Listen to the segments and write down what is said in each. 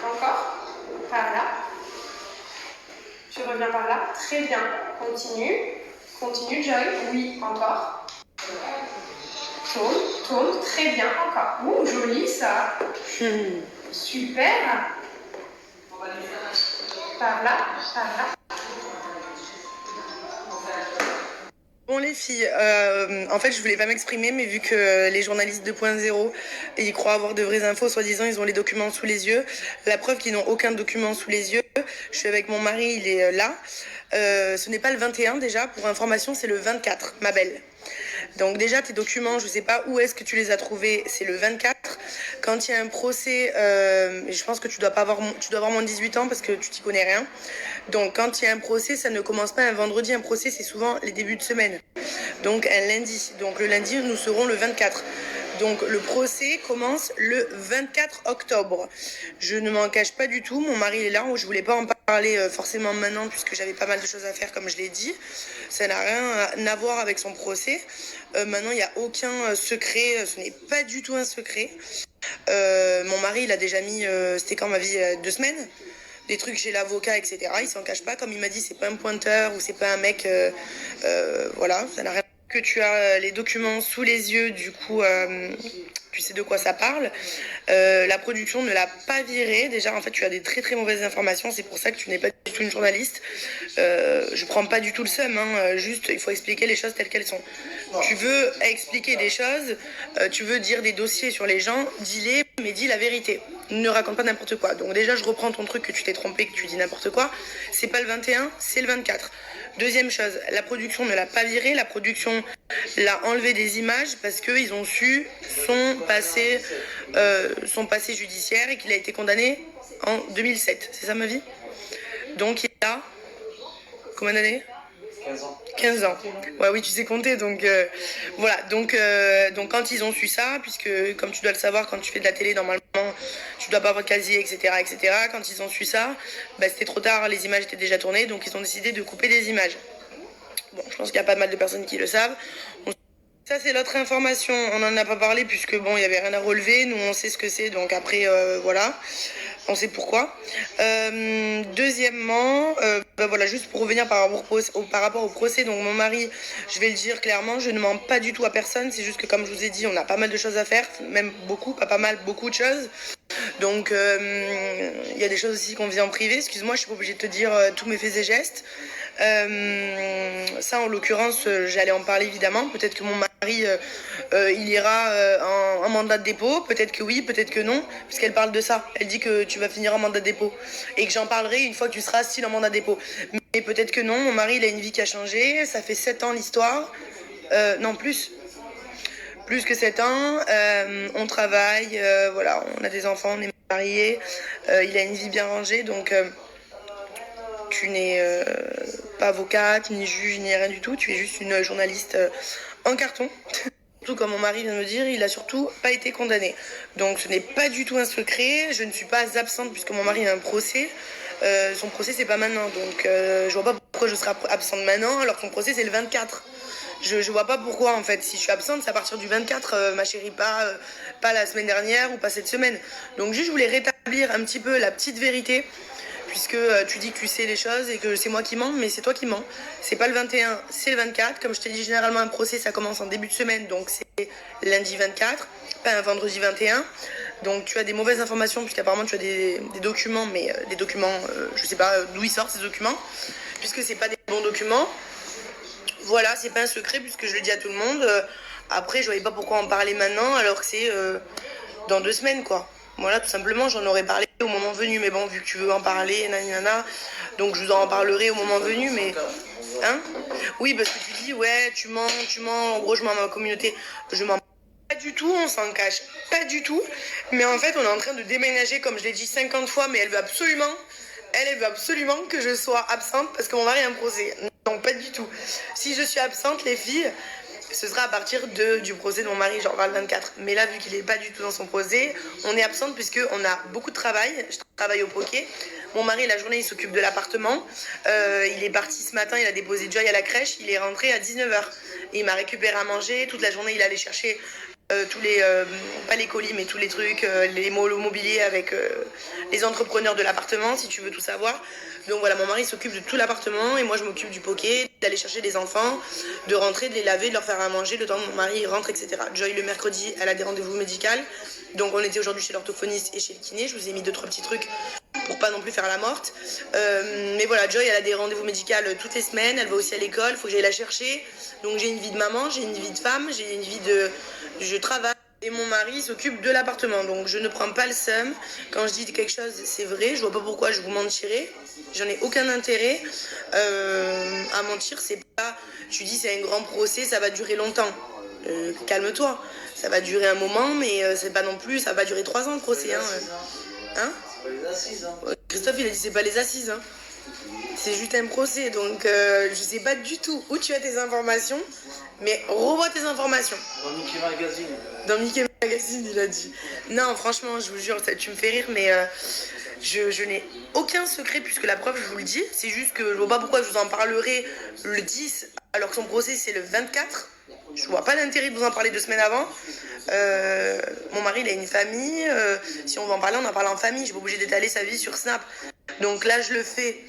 encore. Par là. Tu reviens par là. Très bien. Continue. Continue, Joy. Oui, encore. Tourne, tourne. Très bien, encore. Ouh, joli ça. Super. Par là, par là. Bon les filles, en fait je voulais pas m'exprimer, mais vu que les journalistes 2.0 ils croient avoir de vraies infos, soi-disant ils ont les documents sous les yeux. La preuve qu'ils n'ont aucun document sous les yeux. Je suis avec mon mari, il est là. Ce n'est pas le 21 déjà, pour information c'est le 24, ma belle. Donc déjà tes documents, je sais pas où est-ce que tu les as trouvés, c'est le 24. Quand il y a un procès, je pense que tu dois avoir moins de 18 ans parce que tu t'y connais rien. Donc quand il y a un procès, ça ne commence pas un vendredi, un procès c'est souvent les débuts de semaine. Donc un lundi. Donc le lundi nous serons le 24. Donc le procès commence le 24 octobre. Je ne m'en cache pas du tout, mon mari est là, je voulais pas en parler forcément maintenant puisque j'avais pas mal de choses à faire comme je l'ai dit. Ça n'a rien à voir avec son procès. Maintenant il n'y a aucun secret, ce n'est pas du tout un secret. Mon mari il a déjà mis, c'était quand ma vie, 2 semaines, des trucs chez l'avocat, etc. Il s'en cache pas, comme il m'a dit, c'est pas un pointeur ou c'est pas un mec, voilà, ça n'a rien. Que tu as les documents sous les yeux, du coup, tu sais de quoi ça parle. La production ne l'a pas viré. Déjà, en fait, tu as des très très mauvaises informations. C'est pour ça que tu n'es pas du tout une journaliste. Je prends pas du tout le seum. Juste, il faut expliquer les choses telles qu'elles sont. Tu veux expliquer des choses, tu veux dire des dossiers sur les gens, dis-les, mais dis la vérité. Ne raconte pas n'importe quoi. Donc déjà, je reprends ton truc que tu t'es trompé, que tu dis n'importe quoi. C'est pas le 21, c'est le 24. Deuxième chose, la production ne l'a pas viré, la production l'a enlevé des images parce qu'ils ont su son passé judiciaire et qu'il a été condamné en 2007. C'est ça ma vie? Donc il a combien d'années? 15 ans. 15 ans. Ouais, oui, tu sais compter, donc voilà. Donc quand ils ont su ça, puisque comme tu dois le savoir, quand tu fais de la télé, normalement, tu dois pas avoir de casier, etc., etc. Quand ils ont su ça, bah, c'était trop tard, les images étaient déjà tournées, donc ils ont décidé de couper des images. Bon, je pense qu'il y a pas mal de personnes qui le savent. Ça, c'est l'autre information. On n'en a pas parlé puisque bon, il n'y avait rien à relever. Nous, on sait ce que c'est, donc après, voilà. On sait pourquoi. Deuxièmement, voilà, juste pour revenir par rapport au procès, donc mon mari, je vais le dire clairement, je ne mens pas du tout à personne. C'est juste que comme je vous ai dit, on a pas mal de choses à faire, même beaucoup, pas mal, beaucoup de choses. Donc il y a des choses aussi qu'on vit en privé. Excuse-moi, je suis pas obligée de te dire tous mes faits et gestes. Ça en l'occurrence j'allais en parler évidemment. Peut-être que mon mari il ira en mandat de dépôt. Peut-être que oui, peut-être que non, puisqu'elle parle de ça. Elle dit que tu vas finir en mandat de dépôt et que j'en parlerai une fois que tu seras still en mandat de dépôt. Mais peut-être que non. Mon mari il a une vie qui a changé. Ça fait 7 ans l'histoire. Non, plus que 7 ans. On travaille, voilà, on a des enfants, on est mariés. Il a une vie bien rangée, donc tu n'es pas avocate, ni juge, ni rien du tout. Tu es juste une journaliste en carton. Surtout comme mon mari vient de me dire, il a surtout pas été condamné. Donc ce n'est pas du tout un secret. Je ne suis pas absente puisque mon mari a un procès. Son procès c'est pas maintenant. Donc je vois pas pourquoi je serai absente maintenant alors que son procès c'est le 24. Je vois pas pourquoi en fait. Si je suis absente, c'est à partir du 24, ma chérie, pas la semaine dernière ou pas cette semaine. Donc juste je voulais rétablir un petit peu la petite vérité. Puisque tu dis que tu sais les choses et que c'est moi qui mens, mais c'est toi qui mens. C'est pas le 21, c'est le 24. Comme je t'ai dit, généralement un procès ça commence en début de semaine, donc c'est lundi 24, pas un vendredi 21. Donc tu as des mauvaises informations puisqu'apparemment tu as des documents, mais des documents, je sais pas d'où ils sortent ces documents, puisque c'est pas des bons documents. Voilà, c'est pas un secret puisque je le dis à tout le monde. Après, je voyais pas pourquoi en parler maintenant alors que c'est dans 2 semaines quoi. Voilà, tout simplement, j'en aurais parlé au moment venu. Mais bon, vu que tu veux en parler, nanana, donc je vous en parlerai au moment venu. Mais hein? Oui, parce que tu dis ouais, tu mens. En gros, je mens à ma communauté. Je mens pas du tout, on s'en cache pas du tout. Mais en fait, on est en train de déménager, comme je l'ai dit 50 fois, mais elle veut absolument que je sois absente parce que mon mari a un procès. Non, pas du tout. Si je suis absente, les filles, ce sera à partir du procès de mon mari, genre le 24. Mais là, vu qu'il est pas du tout dans son procès, on est absente puisqu'on a beaucoup de travail. Je travaille au poké. Mon mari, la journée, il s'occupe de l'appartement. Il est parti ce matin, il a déposé Joy à la crèche. Il est rentré à 19h. Et il m'a récupéré à manger. Toute la journée, il allait chercher pas les colis, mais tous les trucs, le mobilier avec les entrepreneurs de l'appartement, si tu veux tout savoir. Donc voilà, mon mari s'occupe de tout l'appartement et moi je m'occupe du poké, d'aller chercher les enfants, de rentrer, de les laver, de leur faire à manger le temps que mon mari rentre, etc. Joy, le mercredi, elle a des rendez-vous médicaux. Donc on était aujourd'hui chez l'orthophoniste et chez le kiné. Je vous ai mis 2-3 petits trucs pour pas non plus faire la morte. Mais voilà, Joy, elle a des rendez-vous médicaux toutes les semaines. Elle va aussi à l'école, faut que j'aille la chercher. Donc j'ai une vie de maman, j'ai une vie de femme, j'ai une vie de... Je travaille. Et mon mari s'occupe de l'appartement, donc je ne prends pas le seum. Quand je dis quelque chose, c'est vrai, je vois pas pourquoi je vous mentirais. J'en ai aucun intérêt à mentir. C'est pas, tu dis c'est un grand procès, ça va durer longtemps. Calme-toi, ça va durer un moment, mais c'est pas non plus, ça va durer 3 ans le procès. Hein C'est pas les assises. Christophe, il a dit c'est pas les assises. Hein. C'est juste un procès, donc je sais pas du tout où tu as tes informations, mais revois tes informations. Dans Mickey Magazine. Dans Mickey Magazine, il a dit. Non, franchement, je vous jure, tu me fais rire, mais je n'ai aucun secret, puisque la preuve, je vous le dis. C'est juste que je vois pas pourquoi je vous en parlerai le 10, alors que son procès, c'est le 24. Je vois pas l'intérêt de vous en parler 2 semaines avant. Mon mari, il a une famille. Si on va en parler, on en parle en famille. Je suis pas obligée d'étaler sa vie sur Snap. Donc là, je le fais.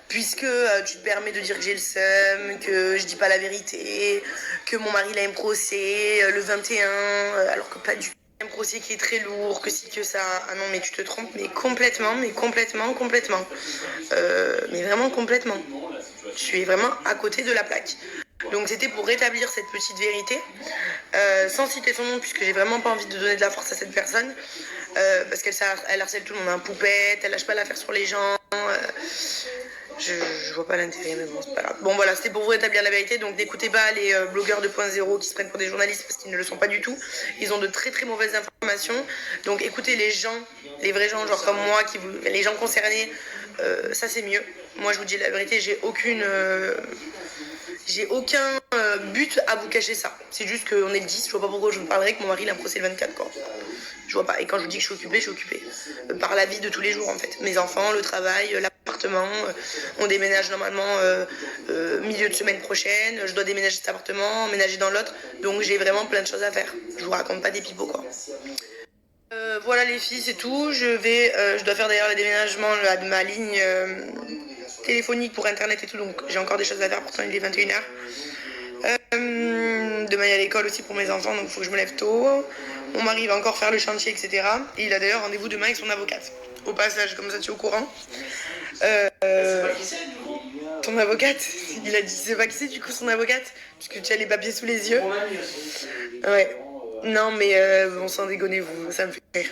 Puisque tu te permets de dire que j'ai le seum, que je dis pas la vérité, que mon mari il a un procès le 21, alors que pas du tout. Un procès qui est très lourd, que si, que ça. Ah non, mais tu te trompes, mais complètement. Mais vraiment complètement. Je suis vraiment à côté de la plaque. Donc c'était pour rétablir cette petite vérité, sans citer son nom, puisque j'ai vraiment pas envie de donner de la force à cette personne, parce qu'elle harcèle tout le monde, poupette, elle lâche pas l'affaire sur les gens. Je vois pas l'intérêt, mais bon, c'est pas grave. Bon voilà, c'était pour vous rétablir la vérité, donc n'écoutez pas les blogueurs 2.0 qui se prennent pour des journalistes, parce qu'ils ne le sont pas du tout. Ils ont de très très mauvaises informations. Donc écoutez les gens, les vrais gens, genre comme moi, les gens concernés, ça c'est mieux. Moi je vous dis la vérité, j'ai aucun but à vous cacher ça. C'est juste qu'on est le 10, je vois pas pourquoi je vous parlerai que mon mari il a un procès le 24 quoi. Je vois pas. Et quand je vous dis que je suis occupée. Par la vie de tous les jours en fait. Mes enfants, le travail, l'appartement. On déménage normalement milieu de semaine prochaine. Je dois déménager cet appartement, emménager dans l'autre. Donc j'ai vraiment plein de choses à faire. Je vous raconte pas des pipeaux quoi. Voilà les filles, c'est tout. Je dois faire d'ailleurs le déménagement de ma ligne téléphonique pour internet et tout. Donc j'ai encore des choses à faire, pourtant il est 21h. Demain il y a l'école aussi pour mes enfants, donc il faut que je me lève tôt. Mon mari va encore faire le chantier, etc. Et il a d'ailleurs rendez-vous demain avec son avocate. Au passage, comme ça tu es au courant. C'est pas qui c'est du coup. Ton avocate, il a dit c'est pas qui c'est du coup son avocate, puisque tu as les papiers sous les yeux. Mon ami aussi. Ouais. Non mais bon sans déconner vous, ça me fait rire.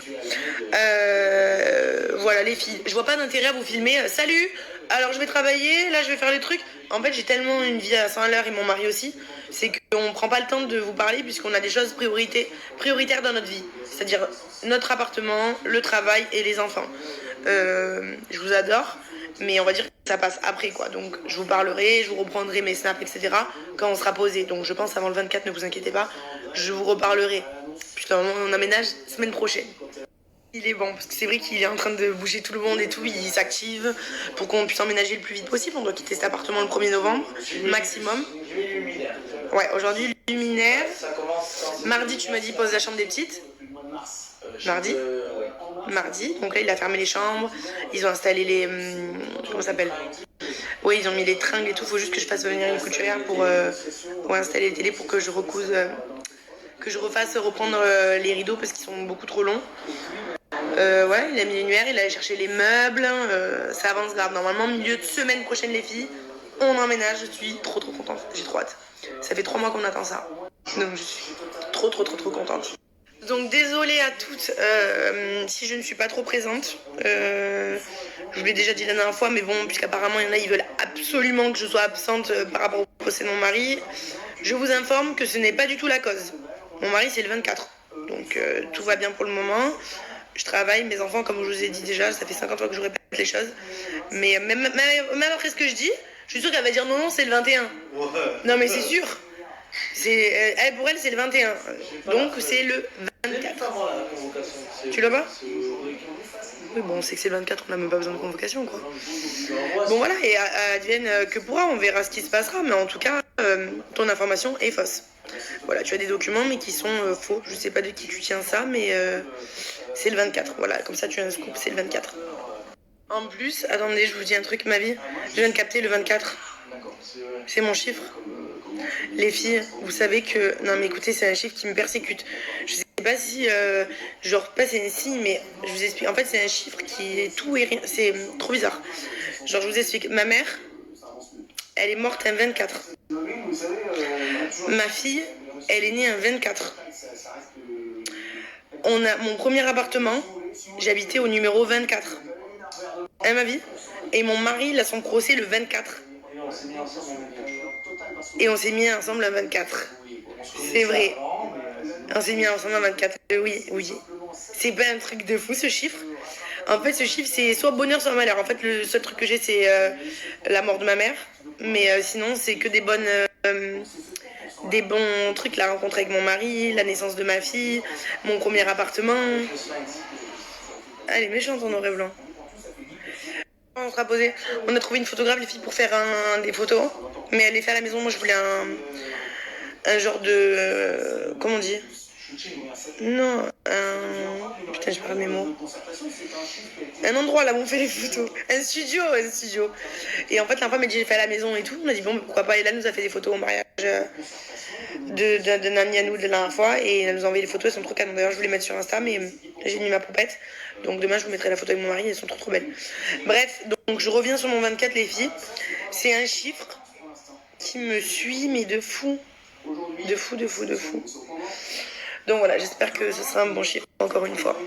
Voilà les filles, je vois pas d'intérêt à vous filmer. Salut, alors je vais travailler, là je vais faire les trucs. En fait j'ai tellement une vie à 100 à l'heure et mon mari aussi, c'est qu'on prend pas le temps de vous parler puisqu'on a des choses prioritaires dans notre vie. C'est-à-dire notre appartement, le travail et les enfants. Je vous adore, mais on va dire que ça passe après quoi. Donc je vous parlerai, je vous reprendrai mes snaps, etc. quand on sera posé. Donc je pense avant le 24, ne vous inquiétez pas, je vous reparlerai. Putain, on aménage semaine prochaine. Il est bon, parce que c'est vrai qu'il est en train de bouger tout le monde et tout, il s'active pour qu'on puisse emménager le plus vite possible. On doit quitter cet appartement le 1er novembre, maximum. Ouais, aujourd'hui luminaire. Mardi, tu m'as dit pose la chambre des petites. Mardi, donc là il a fermé les chambres, ils ont installé les... comment ça s'appelle? Oui, ils ont mis les tringles et tout, faut juste que je fasse venir une couturière pour installer les télés pour que je recouse... que je refasse reprendre les rideaux parce qu'ils sont beaucoup trop longs. Ouais, il a mis les lumières, il a allé chercher les meubles, ça avance grave. Normalement, milieu de semaine prochaine les filles, on emménage, je suis trop contente, j'ai trop hâte. Ça fait 3 mois qu'on attend ça, donc je suis trop contente. Donc désolée à toutes si je ne suis pas trop présente. Je vous l'ai déjà dit la dernière fois, mais bon, puisqu'apparemment il y en a, ils veulent absolument que je sois absente par rapport au procès de mon mari. Je vous informe que ce n'est pas du tout la cause. Mon mari c'est le 24, donc tout va bien pour le moment. Je travaille, mes enfants, comme je vous ai dit déjà, ça fait 50 fois que je répète les choses. Mais même après ce que je dis, je suis sûre qu'elle va dire non, c'est le 21. Ouais. Non mais c'est sûr. Pour elle c'est le 21. Donc c'est le 24. Tu l'as pas? Oui, bon, on sait que c'est le 24, on n'a même pas besoin de convocation, quoi. Bon voilà, et advienne que pourra, on verra ce qui se passera, mais en tout cas... ton information est fausse. Voilà, tu as des documents mais qui sont faux. Je sais pas de qui tu tiens ça, mais c'est le 24. Voilà, comme ça tu as un scoop, c'est le 24. En plus, attendez, je vous dis un truc, ma vie. Je viens de capter le 24. C'est mon chiffre. Les filles, vous savez que... Non mais écoutez, c'est un chiffre qui me persécute. Je sais pas si... genre, pas c'est un signe, mais je vous explique. En fait, c'est un chiffre qui est tout et rien. C'est trop bizarre. Genre, je vous explique. Ma mère, elle est morte un 24. Ma fille, elle est née un 24. On a mon premier appartement, j'habitais au numéro 24. Hein, ma vie? Et mon mari, il a son procès le 24. Et on s'est mis ensemble le 24. C'est vrai. On s'est mis ensemble le 24. Oui, oui. C'est pas un truc de fou, ce chiffre. En fait, ce chiffre, c'est soit bonheur, soit malheur. En fait, le seul truc que j'ai, c'est la mort de ma mère. Mais sinon, c'est que des bons trucs. La rencontre avec mon mari, la naissance de ma fille, mon premier appartement. Elle est méchante en noir et blanc. On sera posé. On a trouvé une photographe, les filles, pour faire des photos. Mais elle les fait à la maison. Moi, je voulais un genre de... comment on dit? Non, putain, je perds mes mots. Un endroit là où on fait les photos. Un studio. Et en fait, la femme m'a dit, j'ai fait à la maison et tout. On a dit, bon, pourquoi pas. Et là, elle nous a fait des photos au mariage d'un ami à nous de la dernière fois. Et elle nous a envoyé les photos, elles sont trop canon. D'ailleurs, je voulais mettre sur Insta, mais j'ai mis ma poupette. Donc demain, je vous mettrai la photo avec mon mari, elles sont trop belles. Bref, donc je reviens sur mon 24, les filles. C'est un chiffre qui me suit, mais de fou. De fou. Donc voilà, j'espère que ce sera un bon chiffre, encore une fois.